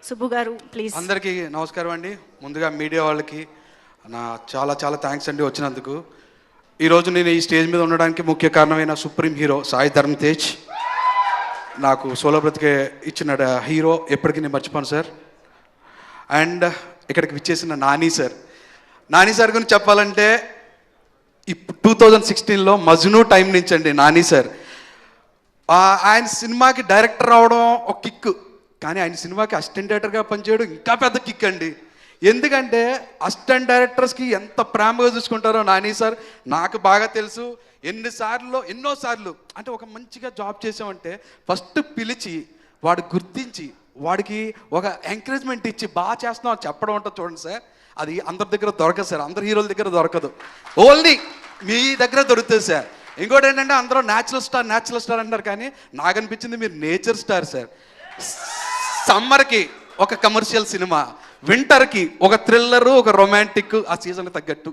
సుబ్బు గారు ప్లీజ్. అందరికీ నమస్కారం అండి. ముందుగా మీడియా వాళ్ళకి నా చాలా చాలా థ్యాంక్స్ అండి వచ్చినందుకు. ఈరోజు నేను ఈ స్టేజ్ మీద ఉండడానికి ముఖ్య కారణమైన సుప్రీం హీరో సాయి ధర్మ్ తేజ్ నాకు సోలో బ్రతికే ఇచ్చిన హీరో ఎప్పటికీ నేను మర్చిపోను సార్. అండ్ ఇక్కడికి విచ్చేసిన నాని సార్ గురించి చెప్పాలంటే 2016లో మజ్ను టైం నుంచి అండి నాని సార్ ఆయన సినిమాకి డైరెక్టర్ రావడం ఒక కిక్, కానీ ఆయన సినిమాకి అసిస్టెంట్ డైరెక్టర్గా పనిచేయడం ఇంకా పెద్ద కిక్ అండి. ఎందుకంటే అసిస్టెంట్ డైరెక్టర్స్కి ఎంత ప్రేమగా చూసుకుంటారో నాని సార్ నాకు బాగా తెలుసు. ఎన్నోసార్లు అంటే ఒక మంచిగా జాబ్ చేసామంటే ఫస్ట్ పిలిచి వాడు గుర్తించి వాడికి ఒక ఎంకరేజ్మెంట్ ఇచ్చి బాగా చేస్తున్నాం అని చెప్పడం ఉంటుంది చూడండి సార్, అది అందరి దగ్గర దొరకదు సార్, అందరి హీరోల దగ్గర దొరకదు, ఓన్లీ మీ దగ్గర దొరుకుతుంది సార్. ఇంకోటి ఏంటంటే అందరూ న్యాచురల్ స్టార్ అంటారు, కానీ నాకు అనిపించింది మీరు నేచర్ స్టార్ సార్. సమ్మర్కి ఒక కమర్షియల్ సినిమా, వింటర్కి ఒక థ్రిల్లరు, ఒక రొమాంటిక్ ఆ సీజన్కి తగ్గట్టు,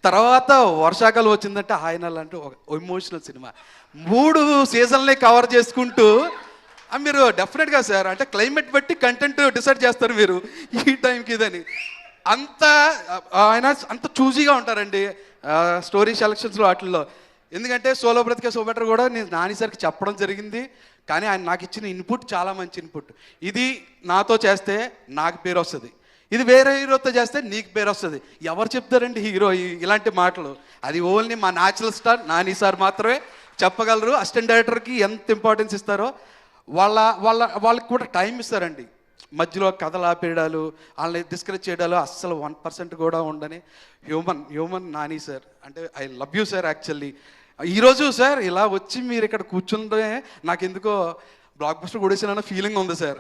తర్వాత వర్షాకాలం వచ్చిందంటే ఆయన లాంటి ఒక ఎమోషనల్ సినిమా, 3 సీజన్లే కవర్ చేసుకుంటూ మీరు డెఫినెట్గా సార్ అంటే క్లైమేట్ బట్టి కంటెంట్ డిసైడ్ చేస్తారు మీరు ఈ టైంకి ఇదని. ఆయన అంత చూజీగా ఉంటారండి స్టోరీ సెలక్షన్స్లో వాటిల్లో. ఎందుకంటే సోలో బ్రతికే సో బెటర్ కూడా నేను నాని సార్కి చెప్పడం జరిగింది, కానీ ఆయన నాకు ఇచ్చిన ఇన్పుట్ చాలా మంచి ఇన్పుట్. ఇది నాతో చేస్తే నాకు పేరు వస్తుంది, ఇది వేరే హీరోతో చేస్తే నీకు పేరు వస్తుంది. ఎవరు చెప్తారండి హీరో ఇలాంటి మాటలు? అది ఓన్లీ మా న్యాచురల్ స్టార్ నాని సార్ మాత్రమే చెప్పగలరు. అసిస్టెంట్ డైరెక్టర్కి ఎంత ఇంపార్టెన్స్ ఇస్తారో వాళ్ళకి కూడా టైం ఇస్తారండి. మధ్యలో కథలు ఆపేయడాలు, వాళ్ళని డిస్కరేజ్ చేయడాలు అస్సలు 1% కూడా ఉండని హ్యూమన్ నాని సార్. అంటే I love you sir. Actually ఈరోజు సార్ ఇలా వచ్చి మీరు ఇక్కడ కూర్చుంటే నాకు ఎందుకో బ్లాక్ బస్టర్ కొడేసానన్న ఫీలింగ్ ఉంది సార్.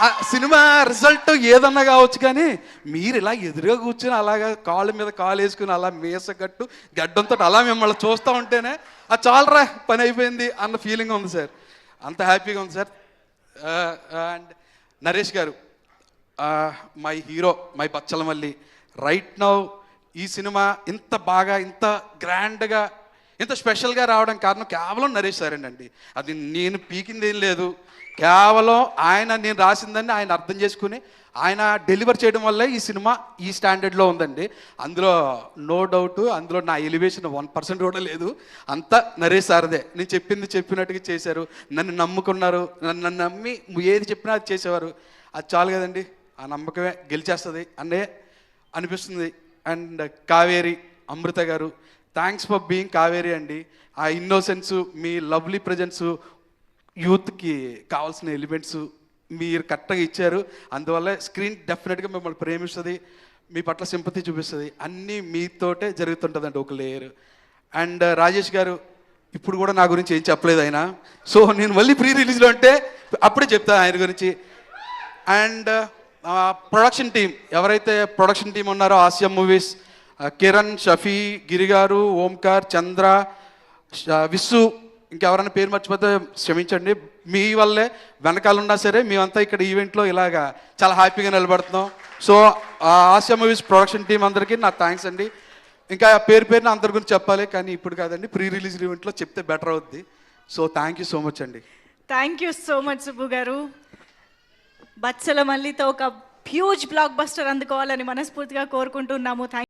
ఆ సినిమా రిజల్ట్ ఏదన్నా కావచ్చు, కానీ మీరు ఇలా ఎదురుగా కూర్చొని అలాగా కాళ్ళ మీద కాలు వేసుకుని అలా మేసగట్టు గడ్డంతో అలా మిమ్మల్ని చూస్తూ ఉంటేనే అది చాలరా పని అయిపోయింది అన్న ఫీలింగ్ ఉంది సార్. అంత హ్యాపీగా ఉంది సార్. అండ్ నరేష్ గారు my hero, my Bachhala Malli. Right now ఈ సినిమా ఇంత బాగా, ఇంత గ్రాండ్గా, ఇంత స్పెషల్గా రావడం కారణం కేవలం నరేష్ సార్ అండి. అది నేను పీకింది ఏం లేదు, కేవలం నేను రాసిందని ఆయన అర్థం చేసుకుని ఆయన డెలివర్ చేయడం వల్లే ఈ సినిమా ఈ స్టాండర్డ్లో ఉందండి. అందులో నో డౌట్, అందులో నా ఎలివేషన్ 1% కూడా లేదు. అంతా నరేష్ సార్దే. నేను చెప్పింది చెప్పినట్టుగా చేశారు, నన్ను నమ్ముకున్నారు, నన్ను నమ్మి ఏది చెప్పినా అది చేసేవారు. అది చాలు కదండి, ఆ నమ్మకమే గెలిచేస్తుంది అనే అనిపిస్తుంది. అండ్ కావేరి అమృత గారు, థ్యాంక్స్ ఫర్ బీయింగ్ కావేరి అండి. ఆ ఇన్నోసెన్సు, మీ లవ్లీ ప్రజెన్సు, యూత్కి కావాల్సిన ఎలిమెంట్స్ మీరు కరెక్ట్గా ఇచ్చారు. అందువల్ల స్క్రీన్ డెఫినెట్గా మిమ్మల్ని ప్రేమిస్తుంది, మీ పట్ల సింపతి చూపిస్తుంది. అన్నీ మీతోటే జరుగుతుంటుందండి ఒక లేయర్. అండ్ రాజేష్ గారు ఇప్పుడు కూడా నా గురించి ఏం చెప్పలేదు ఆయన, సో నేను మళ్ళీ ప్రీ రిలీజ్లో అంటే అప్పుడే చెప్తాను ఆయన గురించి. అండ్ ప్రొడక్షన్ టీం, ఎవరైతే ప్రొడక్షన్ టీం ఉన్నారో ఆసియా మూవీస్, కిరణ్, షఫీ, గిరి గారు, ఓంకార్, చంద్ర, విస్సు, ఇంకెవరైనా పేరు మర్చిపోతే క్షమించండి. మీ వల్లే వెనకాల ఉన్నా సరే మేమంతా ఇక్కడ ఈవెంట్లో ఇలాగా చాలా హ్యాపీగా నిలబడుతున్నాం. So Asia movies production team అందరికీ నా థ్యాంక్స్ అండి. ఇంకా పేరున అందరి గురించి చెప్పాలి, కానీ ఇప్పుడు కాదండి, ప్రీ రిలీజ్ ఈవెంట్లో చెప్తే బెటర్ అవుద్ది. So thank you so much అండి. Thank you so much Subbu garu. బచ్చలమల్లితో ఒక హ్యూజ్ బ్లాక్ బస్టర్ అందుకోవాలని మనస్ఫూర్తిగా కోరుకుంటున్నాము. థ్యాంక్